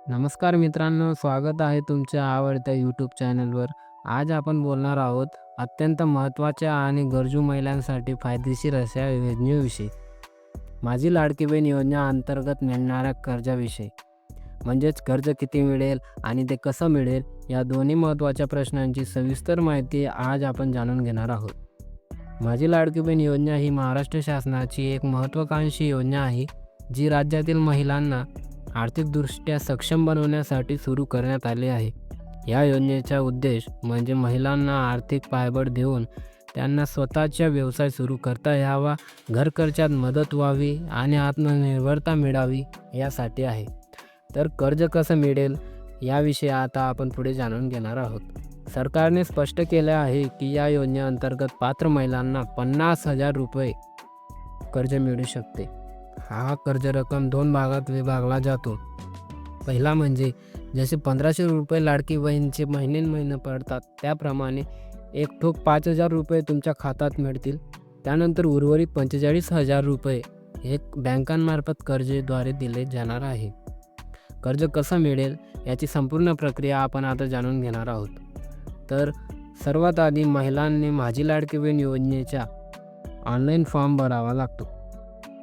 नमस्कार मित्रांनो, स्वागत आहे तुमच्या आवडत्या यूट्यूब चॅनलवर. आज आपण बोलणार आहोत अत्यंत महत्त्वाच्या आणि गरजू महिलांसाठी फायदेशीर अशा योजनेविषयी. माझी लाडकी बहीण योजना अंतर्गत मिळणाऱ्या कर्जाविषयी. म्हणजेच कर्ज किती मिळेल आणि ते कसं मिळेल, या दोन्ही महत्त्वाच्या प्रश्नांची सविस्तर माहिती आज आपण जाणून घेणार आहोत. माझी लाडकी बहीण योजना ही महाराष्ट्र शासनाची एक महत्त्वाकांक्षी योजना आहे, जी राज्यातील महिलांना आर्थिकदृष्ट्या सक्षम बनवण्यासाठी सुरू करण्यात आले आहे. या योजनेचा उद्देश म्हणजे महिलांना आर्थिक पाठबळ देऊन त्यांना स्वतःचा व्यवसाय सुरू करता यावा, घर खर्चात मदत व्हावी आणि आत्मनिर्भरता मिळावी यासाठी आहे. तर कर्ज कसं मिळेल याविषयी आता आपण पुढे जाणून घेणार आहोत. सरकारने स्पष्ट केले आहे की या योजनेअंतर्गत पात्र महिलांना 50,000 रुपये कर्ज मिळू शकते. हा कर्ज रक्कम 2 भागात विभागला जातो. पहिला म्हणजे जसे 1,500 रुपये लाडकी बहीणचे महिने पडतात, त्याप्रमाणे एक ठोक 5,000 रुपये तुमच्या खात्यात मिळतील. त्यानंतर उर्वरित 45,000 रुपये हे बँकांमार्फत कर्जाद्वारे दिले जाणार आहे. कर्ज कसं मिळेल याची संपूर्ण प्रक्रिया आपण आता जाणून घेणार आहोत. तर सर्वात आधी महिलांनी माझी लाडकी बहीण योजनेचा ऑनलाईन फॉर्म भरावा लागतो.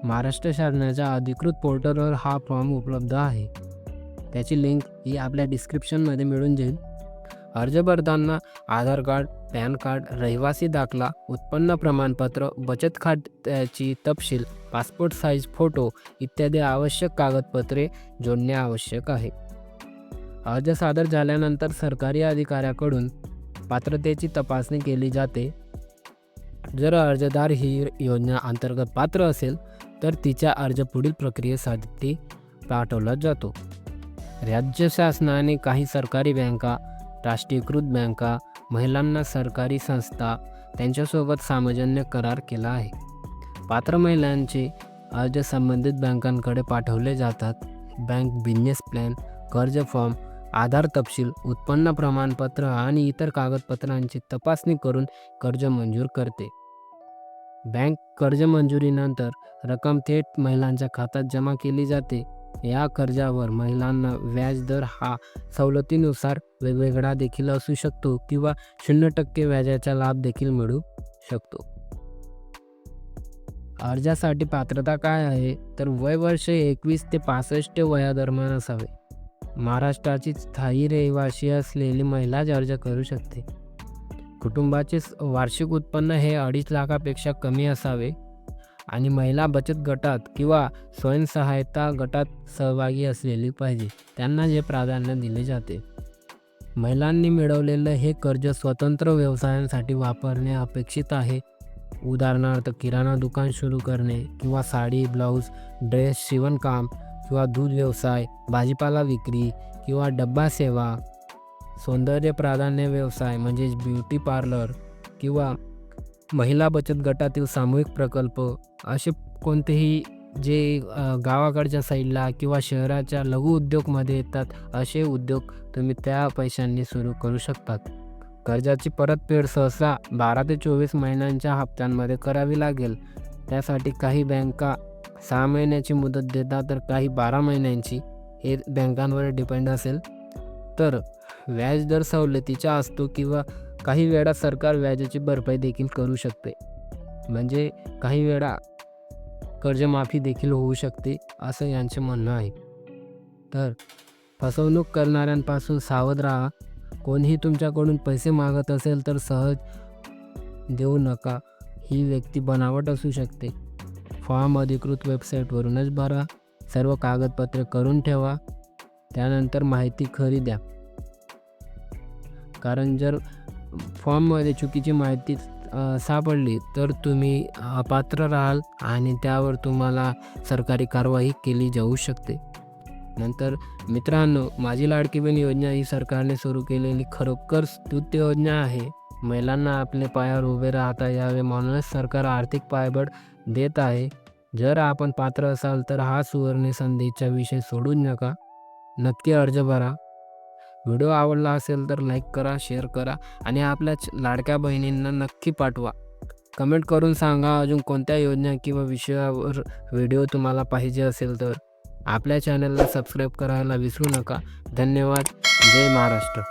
महाराष्ट्र शासनाच्या अधिकृत पोर्टलवर हा फॉर्म उपलब्ध आहे. त्याची लिंक ही आपल्या डिस्क्रिप्शनमध्ये मिळून जाईल. अर्ज भरताना आधार कार्ड, पॅन कार्ड, रहिवासी दाखला, उत्पन्न प्रमाणपत्र, बचत खात्याची तपशील, पासपोर्ट साईज फोटो इत्यादी आवश्यक कागदपत्रे जोडणे आवश्यक आहे. अर्ज सादर झाल्यानंतर सरकारी अधिकाऱ्याकडून पात्रतेची तपासणी केली जाते. जर अर्जदार ही योजना अंतर्गत पात्र असेल तर तिचा अर्ज पुढील प्रक्रियेसाठी पाठवला जातो. राज्य शासनाने काही सरकारी बँका, राष्ट्रीयकृत बँका, महिलांना सरकारी संस्था त्यांच्यासोबत सामंजस्य करार केला आहे. पात्र महिलांचे अर्ज संबंधित बँकांकडे पाठवले जातात. बँक बिझनेस प्लॅन, कर्ज फॉर्म, आधार तपशील, उत्पन्न प्रमाणपत्र आणि इतर कागदपत्रांची तपासणी करून कर्ज मंजूर करते. बँक कर्ज मंजुरीनंतर रक्कम थेट महिलांच्या खात्यात जमा केली जाते. या कर्जावर महिलांना व्याजदर हा सवलतीनुसार वेगवेगळा देखील असू शकतो किंवा 0% व्याजाचा लाभ देखील मिळू शकतो. अर्जासाठी पात्रता काय आहे, तर वय वर्ष 21 ते 65 वयादरम्यान असावे. महाराष्ट्राची स्थायी रहिवासी असलेली महिलाच अर्ज करू शकते. कुटुंबाचे वार्षिक उत्पन्न हे 2.5 लाखापेक्षा कमी असावे आणि महिला बचत गटात किंवा स्वयंसहायता गटात सहभागी असलेली पाहिजे. त्यांना हे प्राधान्य दिले जाते. महिलांनी मिळवलेलं हे कर्ज स्वतंत्र व्यवसायांसाठी वापरणे अपेक्षित आहे. उदाहरणार्थ किराणा दुकान सुरू करणे किंवा साडी, ब्लाऊज, ड्रेस शिवणकाम किंवा दूध व्यवसाय, भाजीपाला विक्री किंवा डब्बा सेवा, सौंदर्य प्राधान्य व्यवसाय म्हणजेच ब्युटी पार्लर किंवा महिला बचत गटातील सामूहिक प्रकल्प, असे कोणतेही जे गावाकडच्या साईडला किंवा शहराच्या लघु उद्योगमध्ये येतात, असे उद्योग तुम्ही त्या पैशांनी सुरू करू शकतात. कर्जाची परतफेड सहसा 12 ते 24 महिन्यांच्या हप्त्यांमध्ये करावी लागेल. त्यासाठी काही बँका 6 महिन्याची मुदत देतात तर काही 12 महिन्यांची. हे बँकांवर डिपेंड असेल. तर व्याजदर सवलतीचा असतो किंवा काही वेळा सरकार व्याजाची भरपाई देखील करू शकते. म्हणजे काही वेळा कर्जमाफी देखील होऊ शकते, असं यांचे म्हणणं आहे. तर फसवणूक करणाऱ्यांपासून सावध राहा. कोणीही तुमच्याकडून पैसे मागत असेल तर सहज देऊ नका. ही व्यक्ती बनावट असू शकते. फॉर्म अधिकृत वेबसाईटवरूनच भरा. सर्व कागदपत्रे करून ठेवा. त्यानंतर माहिती खरी द्या. कारण जर फॉर्ममध्ये चुकीची माहिती सापडली तर तुम्ही अपात्र राहाल आणि त्यावर तुम्हाला सरकारी कारवाई केली जाऊ शकते. नंतर मित्रांनो, माझी लाडकी बहीण योजना ही सरकारने सुरू केलेली खरोखर स्तुत्य योजना आहे. महिलांना आपल्या पायावर उभे राहता यावे म्हणूनच सरकार आर्थिक पाठबळ देत आहे. जर आपण पात्र असाल तर हा सुवर्ण संधीचा विषय सोडू नका. नक्की अर्ज भरा. व्हिडिओ आवडला असेल तर लाईक करा, शेअर करा आणि आपल्या लाडक्या बहिणींना नक्की पाठवा. कमेंट करून सांगा अजून कोणत्या योजना किंवा विषयावर व्हिडिओ तुम्हाला पाहिजे असेल तर. आपल्या चॅनलला सबस्क्राईब करायला विसरू नका. धन्यवाद. जय महाराष्ट्र.